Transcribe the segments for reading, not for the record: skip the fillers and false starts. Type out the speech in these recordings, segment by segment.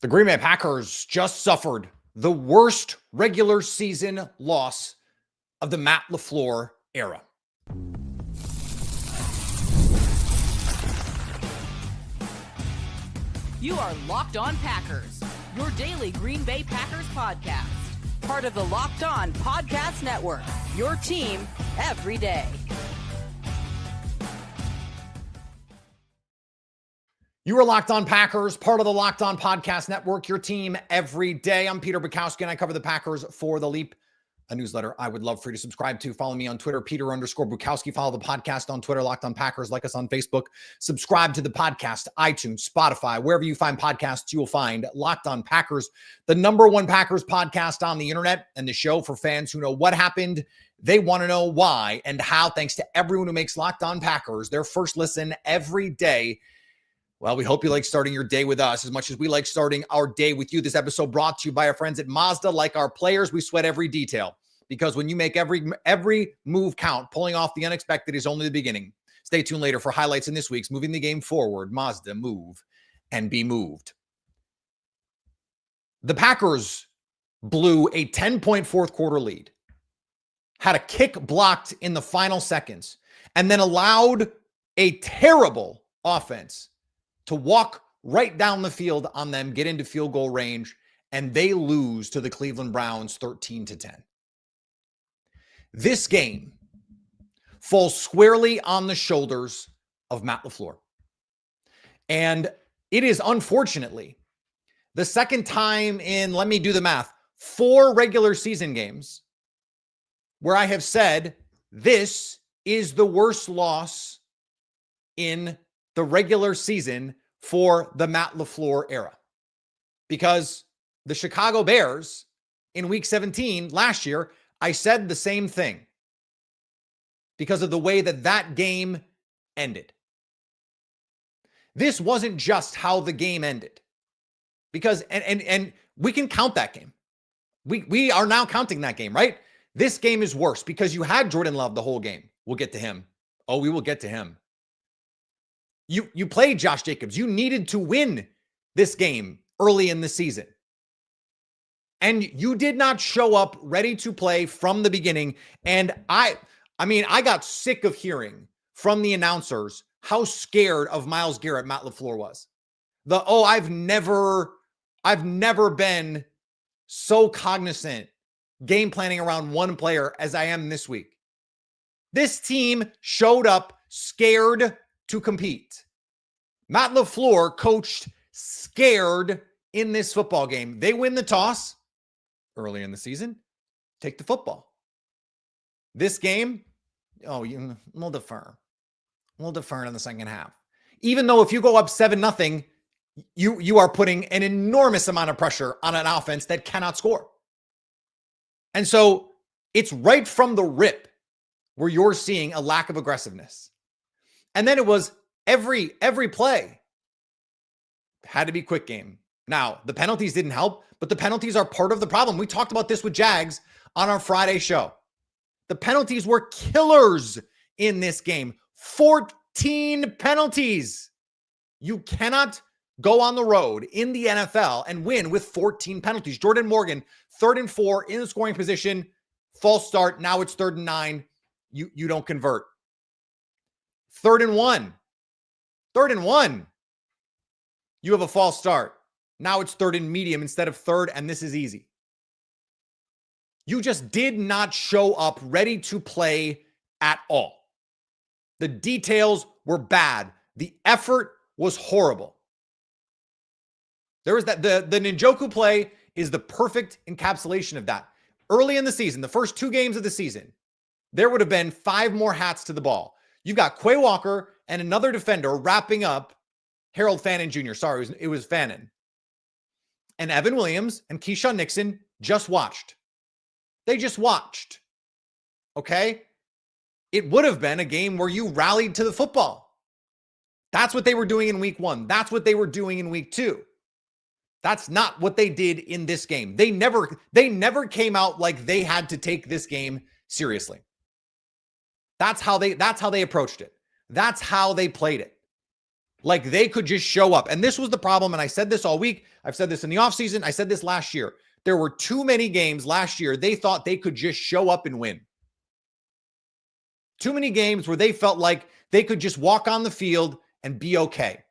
The Green Bay Packers just suffered the worst regular season loss of the Matt LaFleur era. You are Locked On Packers, your daily Green Bay Packers podcast. Part of the Locked On Podcast Network, your team every day. You are Locked On Packers, part of the Locked On Podcast Network, your team every day. I'm Peter Bukowski, and I cover the Packers for The Leap, a newsletter I would love for you to subscribe to. Follow me on Twitter, Peter_Bukowski. Follow the podcast on Twitter, Locked On Packers. Like us on Facebook. Subscribe to the podcast, iTunes, Spotify, wherever you find podcasts, you will find Locked On Packers, the #1 Packers podcast on the internet, and the show for fans who know what happened. They want to know why and how, thanks to everyone who makes Locked On Packers their first listen every day. Well, we hope you like starting your day with us as much as we like starting our day with you. This episode brought to you by our friends at Mazda. Like our players, we sweat every detail, because when you make every move count, pulling off the unexpected is only the beginning. Stay tuned later for highlights in this week's Moving the Game Forward. Mazda, move and be moved. The Packers blew a 10-point fourth quarter lead, had a kick blocked in the final seconds, and then allowed a terrible offense to walk right down the field on them, get into field goal range, and they lose to the Cleveland Browns 13-10. This game falls squarely on the shoulders of Matt LaFleur. And it is unfortunately the second time in, let me do the math, 4 regular season games where I have said this is the worst loss in the regular season for the Matt LaFleur era. Because the Chicago Bears in week 17 last year, I said the same thing because of the way that game ended. This wasn't just how the game ended, because and we can count that game. We are now counting that game, right? This game is worse because you had Jordan Love the whole game. We'll get to him. Oh, we will get to him. You played Josh Jacobs. You needed to win this game early in the season. And you did not show up ready to play from the beginning. And I got sick of hearing from the announcers how scared of Myles Garrett Matt LaFleur was. I've never been so cognizant game planning around one player as I am this week. This team showed up scared to compete. Matt LaFleur coached scared in this football game. They win the toss early in the season, take the football. This game, we'll defer. We'll defer in the second half. Even though if you go up 7-0, you are putting an enormous amount of pressure on an offense that cannot score. And so it's right from the rip where you're seeing a lack of aggressiveness. And then it was every play had to be quick game. Now, the penalties didn't help, but the penalties are part of the problem. We talked about this with Jags on our Friday show. The penalties were killers in this game. 14 penalties. You cannot go on the road in the NFL and win with 14 penalties. Jordan Morgan, 3rd and 4 in the scoring position, false start. Now it's 3rd and 9. You don't convert. 3rd and 1. 3rd and 1. You have a false start. Now it's 3rd and medium instead of 3rd, and this is easy. You just did not show up ready to play at all. The details were bad. The effort was horrible. There was that the Njoku play is the perfect encapsulation of that. Early in the season, the first 2 games of the season, there would have been 5 more hats to the ball. You've got Quay Walker and another defender wrapping up Harold Fannin Jr. Sorry, it was Fannin. And Evan Williams and Keyshawn Nixon just watched. They just watched. Okay? It would have been a game where you rallied to the football. That's what they were doing in week 1. That's what they were doing in week 2. That's not what they did in this game. They never came out like they had to take this game seriously. That's how they approached it. That's how they played it. like they could just show up. And this was the problem. And I said this all week. I've said this in the offseason. I said this last year. There were too many games last year they thought they could just show up and win. Too many games where they felt like they could just walk on the field and be okay.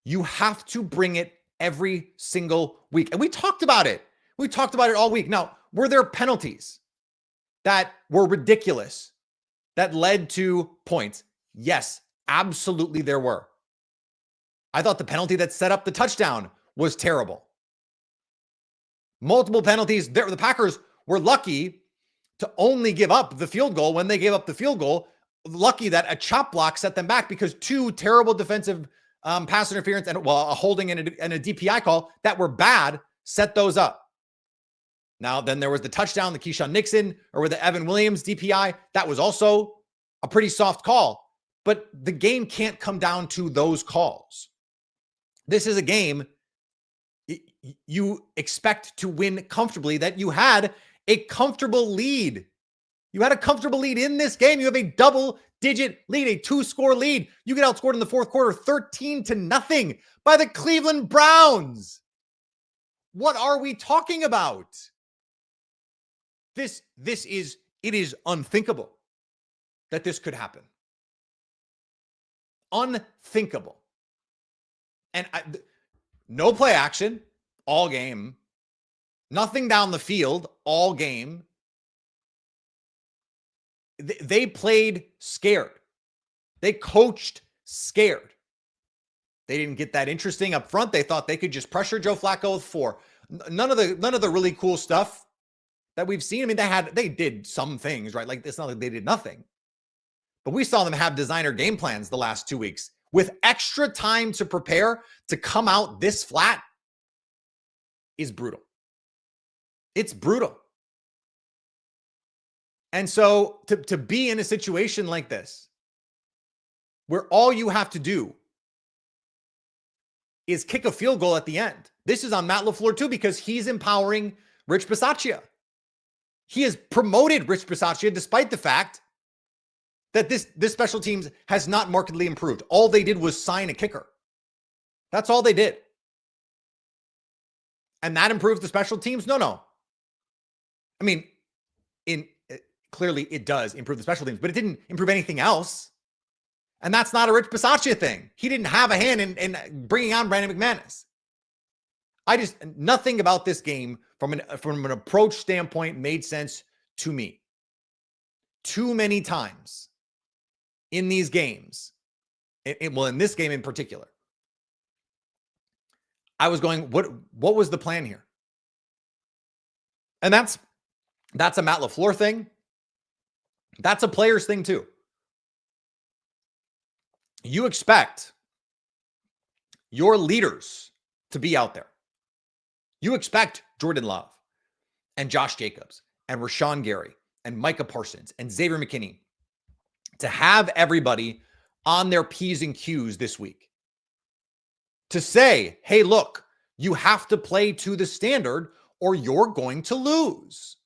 You have to bring it every single week. And we talked about it. We talked about it all week. Now, were there penalties that were ridiculous that led to points? Yes, absolutely there were. I thought the penalty that set up the touchdown was terrible. Multiple penalties. The Packers were lucky to only give up the field goal when they gave up the field goal. Lucky that a chop block set them back because two terrible defensive pass interference and a holding and a DPI call that were bad set those up. Now, then there was the touchdown, the Keyshawn Nixon or the Evan Williams DPI. That was also a pretty soft call, but the game can't come down to those calls. This is a game you expect to win comfortably, that you had a comfortable lead. You had a comfortable lead in this game. You have a double-digit lead, a 2-score lead. You get outscored in the fourth quarter 13-0 by the Cleveland Browns. What are we talking about? It is unthinkable that this could happen. Unthinkable. And no play action all game. Nothing down the field all game. They played scared. They coached scared. They didn't get that interesting up front. They thought they could just pressure Joe Flacco with 4. None of the really cool stuff that we've seen. I mean, they did some things, right? Like, it's not like they did nothing. But we saw them have designer game plans the last 2 weeks with extra time to prepare. To come out this flat is brutal. It's brutal. And so to be in a situation like this, where all you have to do is kick a field goal at the end. This is on Matt LaFleur too, because he's empowering Rich Bisaccia. He has promoted Rich Bisaccia despite the fact that this special teams has not markedly improved. All they did was sign a kicker. That's all they did. And that improves the special teams? No. I mean, clearly it does improve the special teams, but it didn't improve anything else. And that's not a Rich Bisaccia thing. He didn't have a hand in bringing on Brandon McManus. Nothing about this game from an approach standpoint made sense to me. Too many times in these games, in this game in particular, I was going, what was the plan here? And that's a Matt LaFleur thing. That's a player's thing too. You expect your leaders to be out there. You expect Jordan Love and Josh Jacobs and Rashawn Gary and Micah Parsons and Xavier McKinney to have everybody on their P's and Q's this week. To say, hey, look, you have to play to the standard or you're going to lose.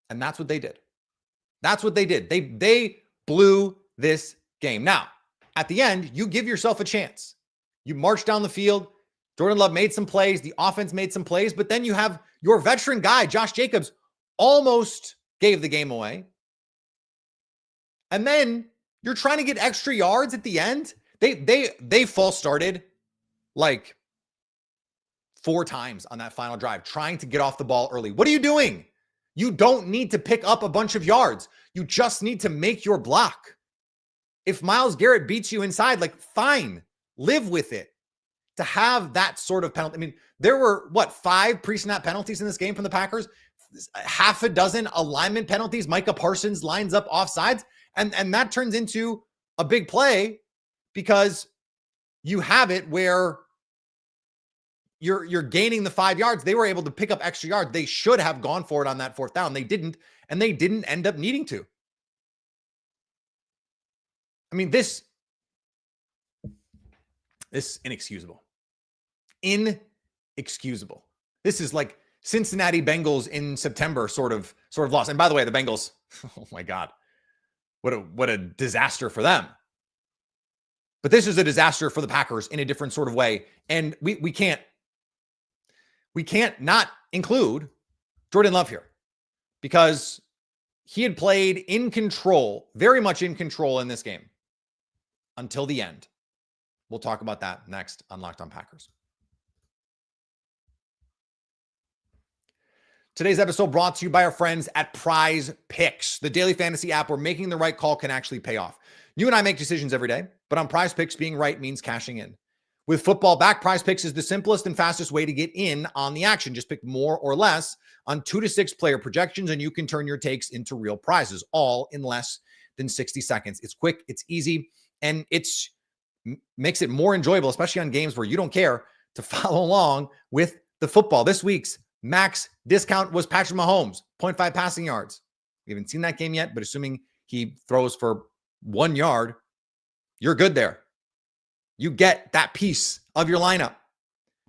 And that's what they did. That's what they did. They blew this game. Now, at the end, you give yourself a chance. You march down the field. Jordan Love made some plays. The offense made some plays. But then you have your veteran guy, Josh Jacobs, almost gave the game away. And then you're trying to get extra yards at the end. They false started like 4 times on that final drive, trying to get off the ball early. What are you doing? You don't need to pick up a bunch of yards. You just need to make your block. If Myles Garrett beats you inside, like, fine, live with it. To have that sort of penalty. I mean, there were, 5 pre-snap penalties in this game from the Packers? Half a dozen alignment penalties. Micah Parsons lines up offsides. And that turns into a big play because you have it where you're gaining the 5 yards. They were able to pick up extra yards. They should have gone for it on that 4th down. They didn't, and they didn't end up needing to. I mean, this is inexcusable. Inexcusable. This is like Cincinnati Bengals in September sort of loss. And by the way, the Bengals, oh my God, What a disaster for them. But this is a disaster for the Packers in a different sort of way. And we can't not include Jordan Love here, because he had played in control, very much in control in this game until the end. We'll talk about that next on Locked On Packers. Today's episode brought to you by our friends at Prize Picks, the daily fantasy app where making the right call can actually pay off. You and I make decisions every day, but on Prize Picks, being right means cashing in. With football back, Prize Picks is the simplest and fastest way to get in on the action. Just pick more or less on 2 to 6 player projections, and you can turn your takes into real prizes, all in less than 60 seconds. It's quick, it's easy, and it's makes it more enjoyable, especially on games where you don't care, to follow along with the football. This week's max discount was Patrick Mahomes, 0.5 passing yards. We haven't seen that game yet, but assuming he throws for 1 yard, you're good there. You get that piece of your lineup.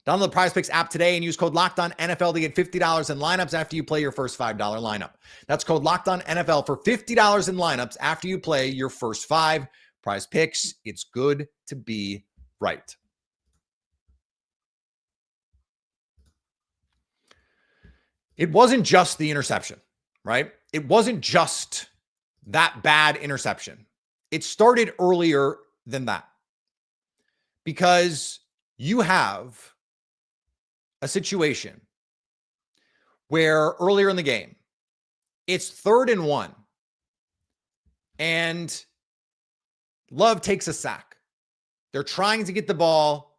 Download the Prize Picks app today and use code LOCKEDONNFL to get $50 in lineups after you play your first $5 lineup. That's code LOCKEDONNFL for $50 in lineups after you play your first 5. Prize Picks, it's good to be right. It wasn't just the interception, right? It wasn't just that bad interception. It started earlier than that, because you have a situation where earlier in the game, it's 3rd and 1, and Love takes a sack. They're trying to get the ball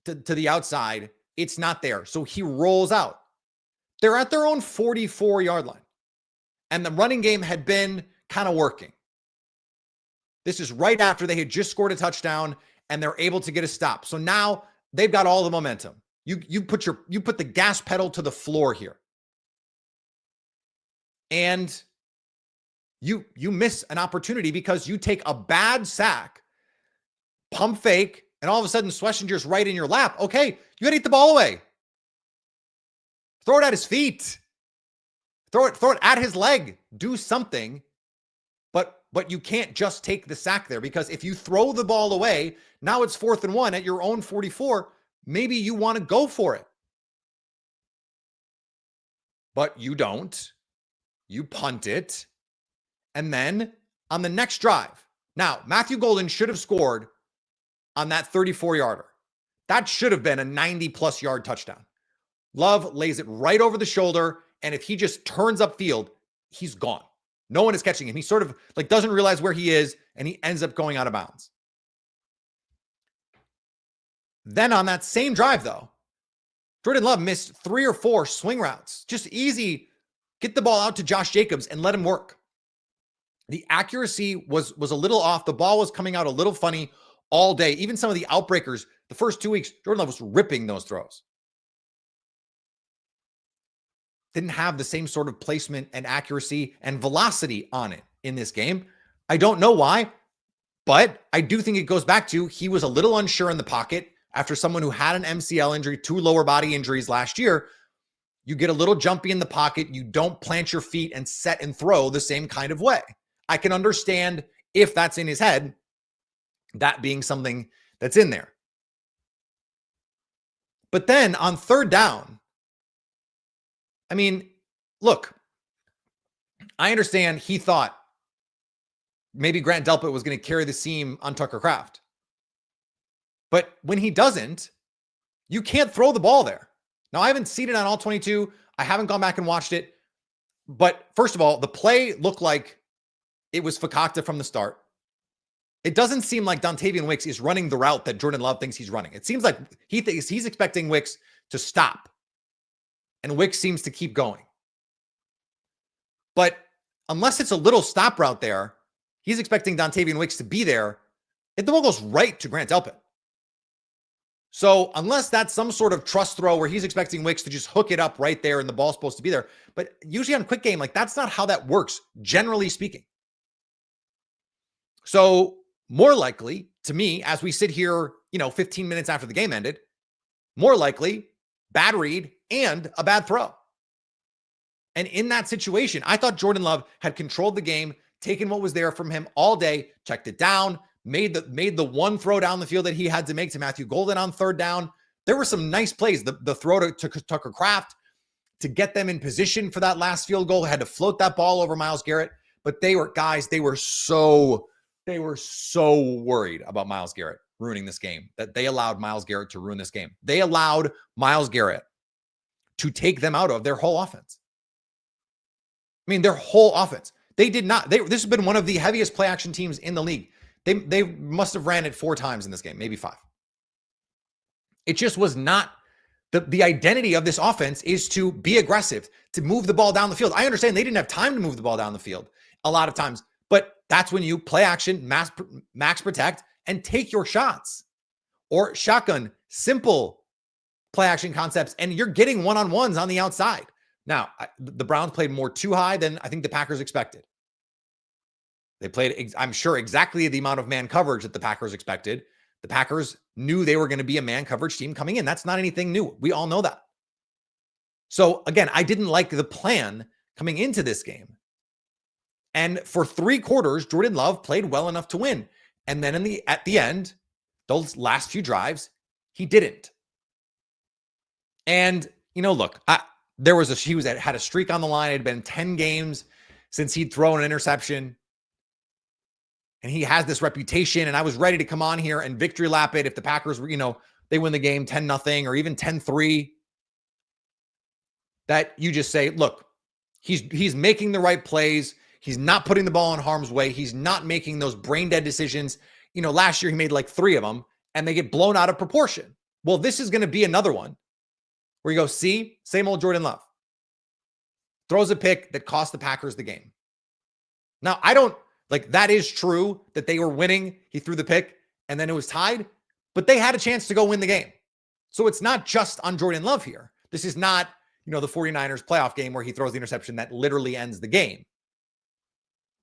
to the outside. It's not there. So he rolls out. They're at their own 44-yard line, and the running game had been kind of working. This is right after they had just scored a touchdown, and they're able to get a stop. So now they've got all the momentum. You put the gas pedal to the floor here, and you miss an opportunity because you take a bad sack, pump fake, and all of a sudden Schlesinger's right in your lap. Okay, you got to eat the ball away. Throw it at his feet. Throw it at his leg. Do something. But you can't just take the sack there, because if you throw the ball away, now it's 4th and 1 at your own 44. Maybe you want to go for it. But you don't. You punt it. And then on the next drive, now Matthew Golden should have scored on that 34-yarder. That should have been a 90-plus yard touchdown. Love lays it right over the shoulder, and if he just turns upfield, he's gone. No one is catching him. He sort of like doesn't realize where he is, and he ends up going out of bounds. Then on that same drive, though, Jordan Love missed 3 or 4 swing routes. Just easy, get the ball out to Josh Jacobs and let him work. The accuracy was a little off. The ball was coming out a little funny all day. Even some of the outbreakers, the first 2 weeks, Jordan Love was ripping those throws. Didn't have the same sort of placement and accuracy and velocity on it in this game. I don't know why, but I do think it goes back to he was a little unsure in the pocket after someone who had an MCL injury, 2 lower body injuries last year. You get a little jumpy in the pocket. You don't plant your feet and set and throw the same kind of way. I can understand if that's in his head, that being something that's in there. But then on 3rd down, I mean, look, I understand he thought maybe Grant Delpit was going to carry the seam on Tucker Kraft. But when he doesn't, you can't throw the ball there. Now, I haven't seen it on all 22. I haven't gone back and watched it. But first of all, the play looked like it was Fakakta from the start. It doesn't seem like Dontavian Wicks is running the route that Jordan Love thinks he's running. It seems like he thinks he's expecting Wicks to stop. And Wicks seems to keep going. But unless it's a little stop route there, he's expecting Dontavian Wicks to be there, and the ball goes right to Grant Delpit. So unless that's some sort of trust throw where he's expecting Wicks to just hook it up right there and the ball's supposed to be there. But usually on quick game, like that's not how that works, generally speaking. So more likely to me, as we sit here, 15 minutes after the game ended, more likely bad read and a bad throw. And in that situation, I thought Jordan Love had controlled the game taken what was there from him all day, checked it down, made the one throw down the field that he had to make to Matthew Golden on third down. There were some nice plays. The throw to Tucker Kraft to get them in position for that last field goal, had to float that ball over Myles Garrett. But they were so worried about Myles Garrett ruining this game that they allowed Myles Garrett to ruin this game. They allowed Myles Garrett to take them out of their whole offense. I mean, their whole offense. They did not. This has been one of the heaviest play action teams in the league. They must have ran it 4 times in this game, maybe 5. It just was not. The identity of this offense is to be aggressive, to move the ball down the field. I understand they didn't have time to move the ball down the field a lot of times, but that's when you play action, max protect, and take your shots. Or shotgun, simple play action concepts, and you're getting one-on-ones on the outside. Now, the Browns played more too high than I think the Packers expected. They played, I'm sure, exactly the amount of man coverage that the Packers expected. The Packers knew they were going to be a man coverage team coming in. That's not anything new. We all know that. So again, I didn't like the plan coming into this game. And for 3 quarters, Jordan Love played well enough to win. And then at the end, those last few drives, he didn't. And, look, he had a streak on the line. It had been 10 games since he'd thrown an interception. And he has this reputation, and I was ready to come on here and victory lap it if the Packers were, they win the game 10-0 or even 10-3. That you just say, look, he's making the right plays. He's not putting the ball in harm's way. He's not making those brain dead decisions. Last year he made like 3 of them, and they get blown out of proportion. Well, this is going to be another one where you go, see, same old Jordan Love. Throws a pick that cost the Packers the game. Now, that is true that they were winning. He threw the pick and then it was tied, but they had a chance to go win the game. So it's not just on Jordan Love here. This is not, the 49ers playoff game where he throws the interception that literally ends the game.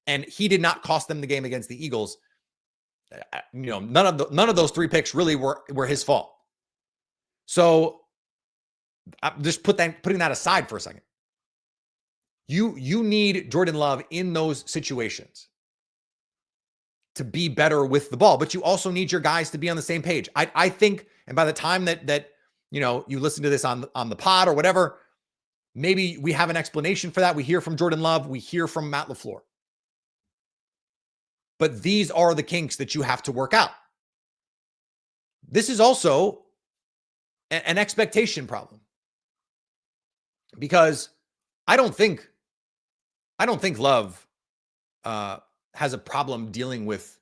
And he did not cost them the game against the Eagles. None of those 3 picks really were his fault. So I'm just putting that aside for a second. You need Jordan Love in those situations to be better with the ball, but you also need your guys to be on the same page. I think, and by the time that you listen to this on the pod or whatever, maybe we have an explanation for that. We hear from Jordan Love, we hear from Matt LaFleur. But these are the kinks that you have to work out. This is also an expectation problem, because I don't think Love has a problem dealing with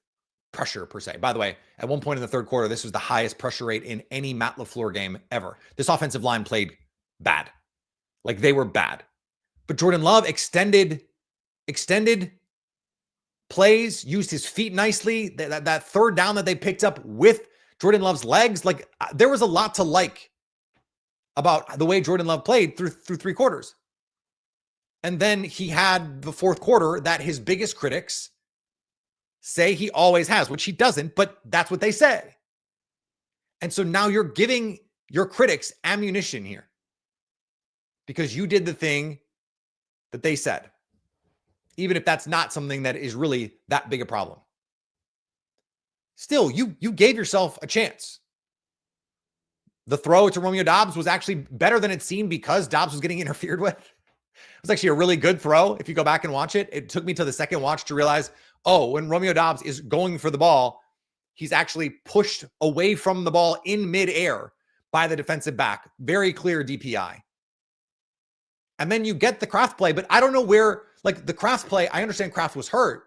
pressure per se. By the way, at one point in the third quarter, this was the highest pressure rate in any Matt LaFleur game ever. This offensive line played bad. Like, they were bad. But Jordan Love extended plays, used his feet nicely. That third down that they picked up with Jordan Love's legs, like, there was a lot to like about the way Jordan Love played through 3 quarters. And then he had the fourth quarter that his biggest critics say he always has, which he doesn't, but that's what they say. And so now you're giving your critics ammunition here because you did the thing that they said, even if that's not something that is really that big a problem. Still, you gave yourself a chance. The throw to Romeo Doubs was actually better than it seemed because Doubs was getting interfered with. It was actually a really good throw. If you go back and watch it, it took me to the second watch to realize, when Romeo Doubs is going for the ball, he's actually pushed away from the ball in midair by the defensive back. Very clear DPI. And then you get the Kraft play, but I don't know where, like, the Kraft play, I understand Kraft was hurt,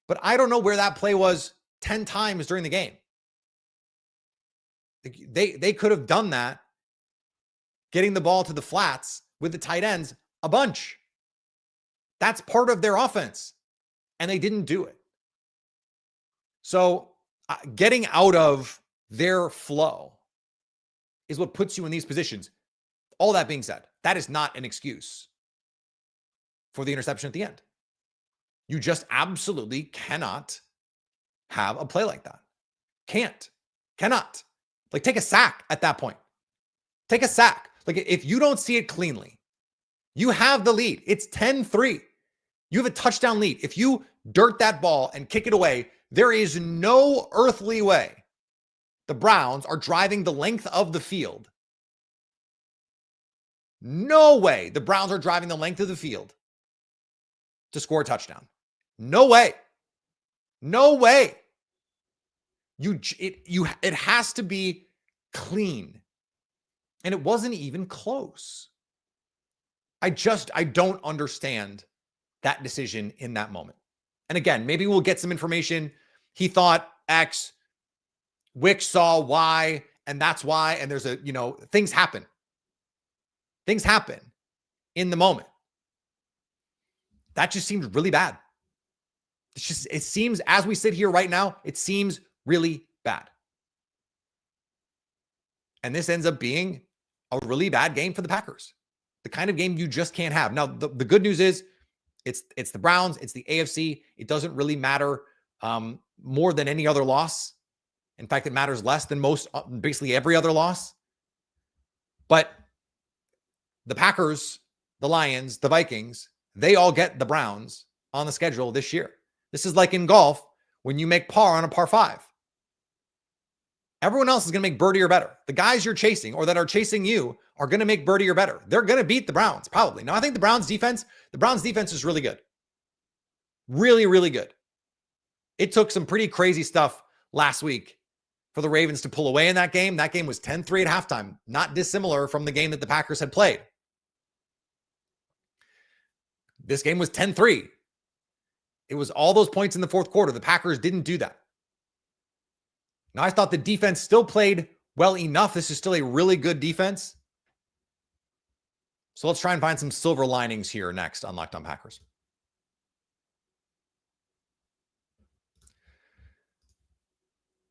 but I don't know where that play was 10 times during the game. They could have done that, getting the ball to the flats with the tight ends a bunch. That's part of their offense, and they didn't do it. So getting out of their flow is what puts you in these positions. All that being said, that is not an excuse for the interception at the end. You just absolutely cannot have a play like that. Cannot. Like, take a sack at that point. Take a sack. Like, if you don't see it cleanly, you have the lead. It's 10-3. You have a touchdown lead. If you dirt that ball and kick it away, there is no earthly way the Browns are driving the length of the field. No way the Browns are driving the length of the field to score a touchdown. No way. No way. It has to be clean. And it wasn't even close. I don't understand that decision in that moment. And again, maybe we'll get some information. He thought X, Wick saw Y, and that's why. And there's things happen. Things happen in the moment. That just seems really bad. It seems, as we sit here right now, it seems really bad. And this ends up being a really bad game for the Packers. The kind of game you just can't have. Now, the good news is it's the Browns, it's the AFC. It doesn't really matter more than any other loss. In fact, it matters less than basically every other loss. But the Packers, the Lions, the Vikings, they all get the Browns on the schedule this year. This is like in golf when you make par on a par 5. Everyone else is going to make birdie or better. The guys you're chasing or that are chasing you are going to make birdie or better. They're going to beat the Browns, probably. Now, I think the Browns defense is really good. Really, really good. It took some pretty crazy stuff last week for the Ravens to pull away in that game. That game was 10-3 at halftime, not dissimilar from the game that the Packers had played. This game was 10-3. It was all those points in the fourth quarter. The Packers didn't do that. Now, I thought the defense still played well enough. This is still a really good defense. So let's try and find some silver linings here next on Locked On Packers.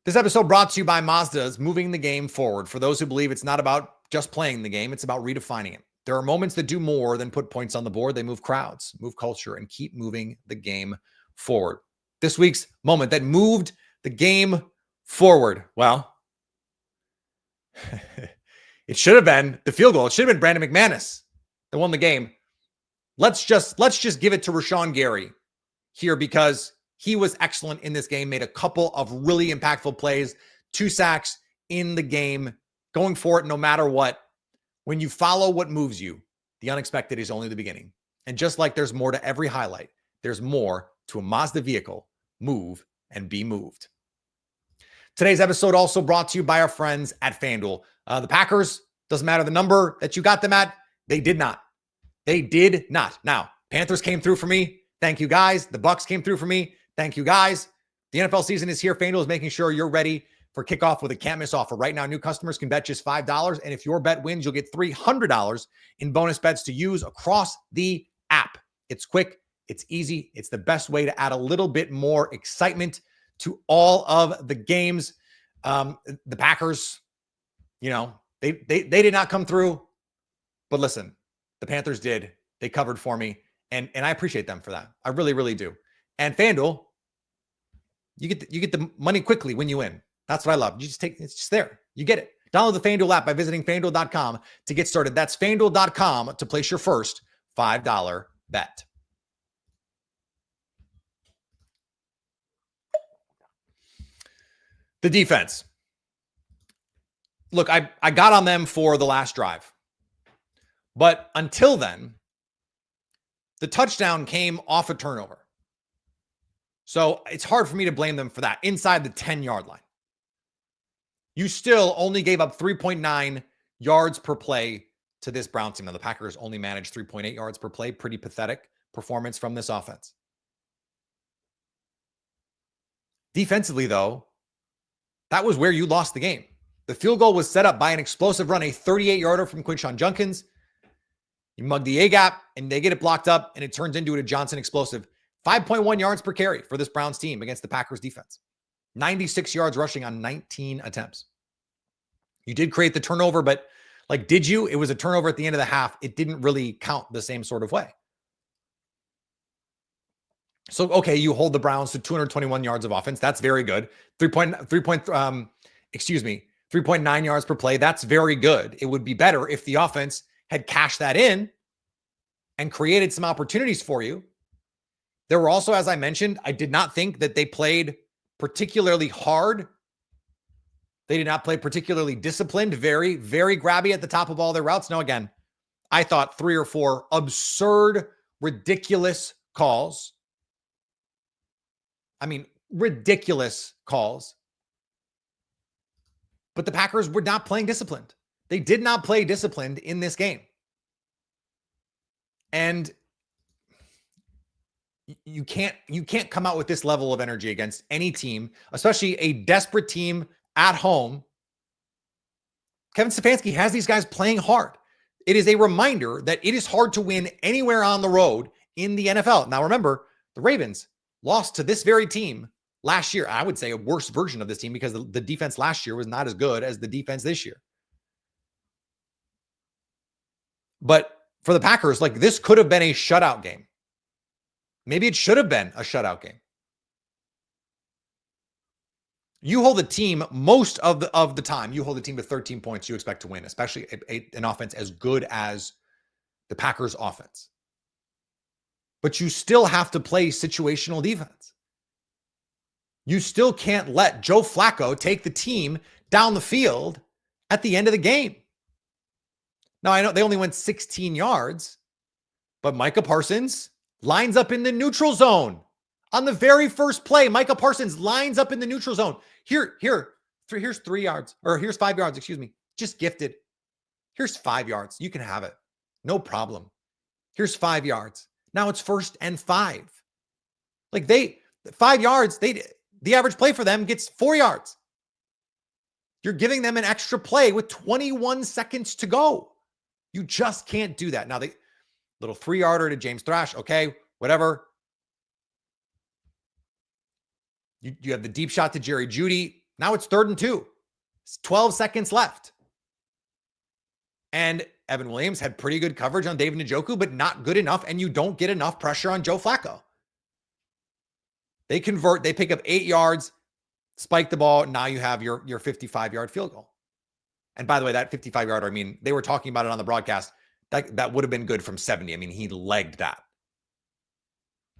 This episode brought to you by Mazda's moving the game forward. For those who believe it's not about just playing the game, it's about redefining it. There are moments that do more than put points on the board. They move crowds, move culture, and keep moving the game forward. This week's moment that moved the game forward. Well, it should have been the field goal. It should have been Brandon McManus that won the game. Let's just give it to Rashawn Gary here because he was excellent in this game, made a couple of really impactful plays, 2 sacks in the game, going for it no matter what. When you follow what moves you, the unexpected is only the beginning. And just like there's more to every highlight, there's more to a Mazda vehicle. Move and be moved. Today's episode also brought to you by our friends at FanDuel. The Packers, doesn't matter the number that you got them at, they did not. They did not. Now, Panthers came through for me. Thank you, guys. The Bucks came through for me. Thank you, guys. The NFL season is here. FanDuel is making sure you're ready for kickoff with a can't miss offer. Right now, new customers can bet just $5. And if your bet wins, you'll get $300 in bonus bets to use across the app. It's quick. It's easy. It's the best way to add a little bit more excitement to all of the games. The Packers, they did not come through, but listen, the Panthers did. They covered for me, and I appreciate them for that. I really, really do. And FanDuel, you get the money quickly when you win. That's what I love. It's just there. You get it. Download the FanDuel app by visiting FanDuel.com to get started. That's FanDuel.com to place your first $5 bet. The defense. Look, I got on them for the last drive. But until then, the touchdown came off a turnover. So it's hard for me to blame them for that inside the 10-yard line. You still only gave up 3.9 yards per play to this Browns team. Now, the Packers only managed 3.8 yards per play. Pretty pathetic performance from this offense. Defensively, though, that was where you lost the game. The field goal was set up by an explosive run, a 38-yarder from Quinshon Judkins. You mug the A-gap, and they get it blocked up, and it turns into a Johnson explosive. 5.1 yards per carry for this Browns team against the Packers defense. 96 yards rushing on 19 attempts. You did create the turnover, but did you? It was a turnover at the end of the half. It didn't really count the same sort of way. So, okay, you hold the Browns to 221 yards of offense. That's very good. 3.9 yards per play. That's very good. It would be better if the offense had cashed that in and created some opportunities for you. There were also, as I mentioned, I did not think that they played particularly hard. They did not play particularly disciplined, very, very grabby at the top of all their routes. Now, again, I thought 3 or 4 absurd, ridiculous calls. I mean, ridiculous calls. But the Packers were not playing disciplined. They did not play disciplined in this game. And you can't come out with this level of energy against any team, especially a desperate team at home. Kevin Stefanski has these guys playing hard. It is a reminder that it is hard to win anywhere on the road in the NFL. Now, remember, the Ravens lost to this very team last year. I would say a worse version of this team because the defense last year was not as good as the defense this year. But for the Packers, like, this could have been a shutout game. Maybe it should have been a shutout game. You hold the team most of the time. You hold the team to 13 points. You expect to win, especially an offense as good as the Packers' offense. But you still have to play situational defense. You still can't let Joe Flacco take the team down the field at the end of the game. Now, I know they only went 16 yards, but Micah Parsons lines up in the neutral zone. On the very first play, Micah Parsons lines up in the neutral zone. Here's 3 yards, or here's 5 yards, excuse me. Just gifted. Here's 5 yards. You can have it. No problem. Here's 5 yards. Now it's 1st and 5. Like 5 yards, the average play for them gets 4 yards. You're giving them an extra play with 21 seconds to go. You just can't do that. Now, the little 3-yarder to James Thrash, okay, whatever. You have the deep shot to Jerry Jeudy. Now it's 3rd and 2. It's 12 seconds left. And Evan Williams had pretty good coverage on David Njoku, but not good enough, and you don't get enough pressure on Joe Flacco. They convert, they pick up 8 yards, spike the ball, now you have your 55-yard field goal. And by the way, that 55-yarder, I mean, they were talking about it on the broadcast. That would have been good from 70. I mean, he legged that.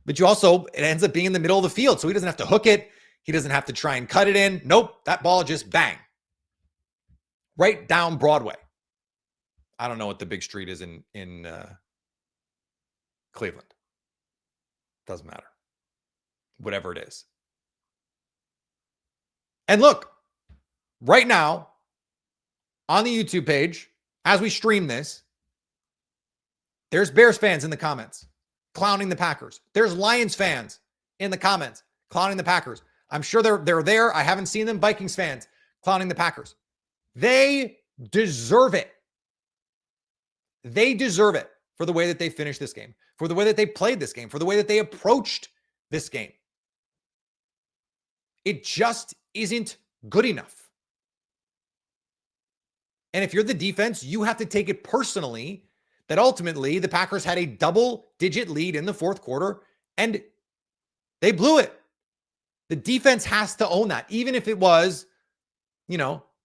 But it ends up being in the middle of the field, so he doesn't have to hook it. He doesn't have to try and cut it in. Nope, that ball just bang. Right down Broadway. I don't know what the big street is in Cleveland. Doesn't matter. Whatever it is. And look, right now, on the YouTube page, as we stream this, there's Bears fans in the comments clowning the Packers. There's Lions fans in the comments clowning the Packers. I'm sure they're there. I haven't seen them. Vikings fans clowning the Packers. They deserve it. They deserve it for the way that they finished this game, for the way that they played this game, for the way that they approached this game. It just isn't good enough. And if you're the defense, you have to take it personally that ultimately the Packers had a double-digit lead in the 4th quarter and they blew it. The defense has to own that, even if it was, an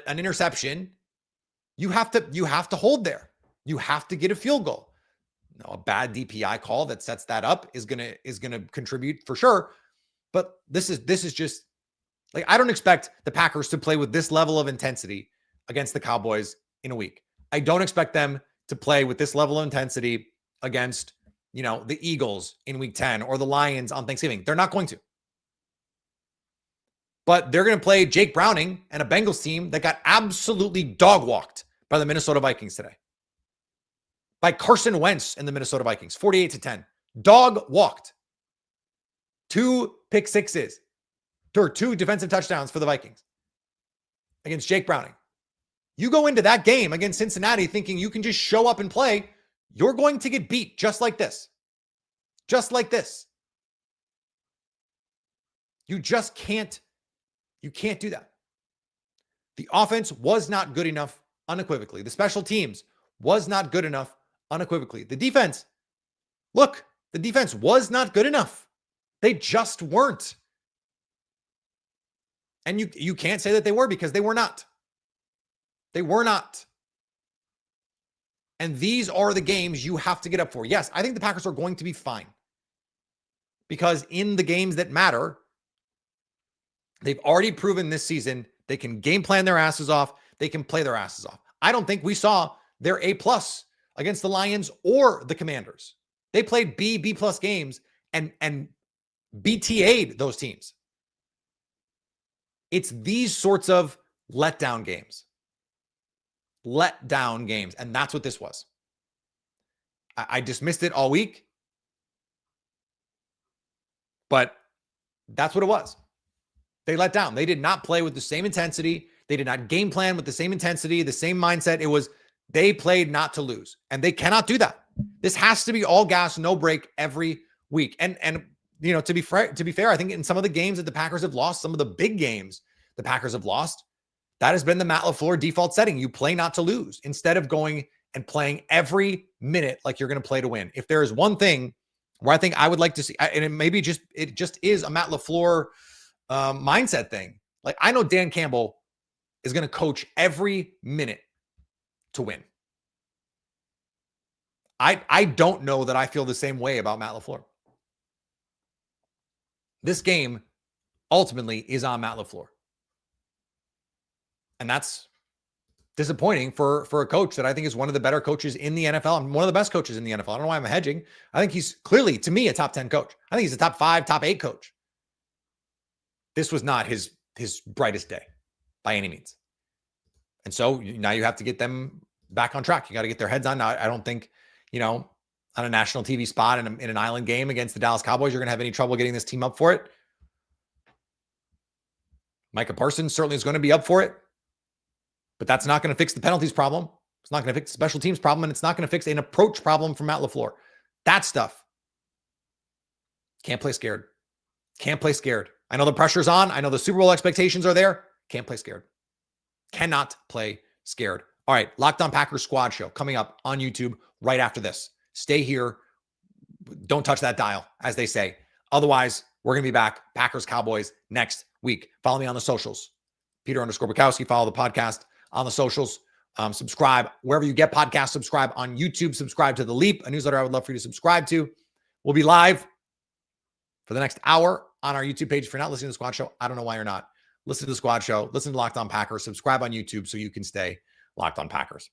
interception. You have to hold there. You have to get a field goal. A bad DPI call that sets that up is gonna contribute for sure. But this is just like, I don't expect the Packers to play with this level of intensity against the Cowboys in a week. I don't expect them to play with this level of intensity against, the Eagles in week 10 or the Lions on Thanksgiving. They're not going to. But they're going to play Jake Browning and a Bengals team that got absolutely dog-walked by the Minnesota Vikings today. By Carson Wentz and the Minnesota Vikings, 48-10. Dog-walked. 2 pick sixes. Or 2 defensive touchdowns for the Vikings against Jake Browning. You go into that game against Cincinnati thinking you can just show up and play, you're going to get beat just like this. Just like this. You just can't. You can't do that. The offense was not good enough unequivocally. The special teams was not good enough unequivocally. The defense was not good enough. They just weren't. And you can't say that they were, because they were not. They were not. And these are the games you have to get up for. Yes, I think the Packers are going to be fine. because in the games that matter, they've already proven this season they can game plan their asses off. They can play their asses off. I don't think we saw their A+ against the Lions or the Commanders. They played B+ games and BTA'd those teams. It's these sorts of letdown games. Letdown games. And that's what this was. I dismissed it all week, but that's what it was. They let down. They did not play with the same intensity. They did not game plan with the same intensity, the same mindset. It was they played not to lose, and they cannot do that. This has to be all gas, no break every week. And you know, to be fair, I think in some of the games that the Packers have lost, some of the big games the Packers have lost, that has been the Matt LaFleur default setting. You play not to lose instead of going and playing every minute like you're going to play to win. If there is one thing where I think I would like to see, and it just is a Matt LaFleur mindset thing. Like, I know Dan Campbell is going to coach every minute to win. I don't know that I feel the same way about Matt LaFleur. This game ultimately is on Matt LaFleur. And that's disappointing for a coach that I think is one of the better coaches in the NFL. I'm one of the best coaches in the NFL. I don't know why I'm hedging. I think he's clearly, to me, a top 10 coach. I think he's a top 5, top 8 coach. This was not his brightest day by any means. And so now you have to get them back on track. You got to get their heads on. Now, I don't think, you know, on a national TV spot in an island game against the Dallas Cowboys, you're going to have any trouble getting this team up for it. Micah Parsons certainly is going to be up for it, but that's not going to fix the penalties problem. It's not going to fix the special teams problem, and it's not going to fix an approach problem from Matt LaFleur. That stuff. Can't play scared. Can't play scared. I know the pressure's on. I know the Super Bowl expectations are there. Can't play scared. Cannot play scared. All right, Locked On Packers Squad Show coming up on YouTube right after this. Stay here. Don't touch that dial, as they say. Otherwise, we're going to be back. Packers Cowboys next week. Follow me on the socials. Peter_Bukowski. Follow the podcast on the socials. Subscribe wherever you get podcasts. Subscribe on YouTube. Subscribe to The Leap, a newsletter I would love for you to subscribe to. We'll be live for the next hour on our YouTube page. If you're not listening to the Squad Show, I don't know why you're not. Listen to the Squad Show. Listen to Locked On Packers. Subscribe on YouTube so you can stay Locked On Packers.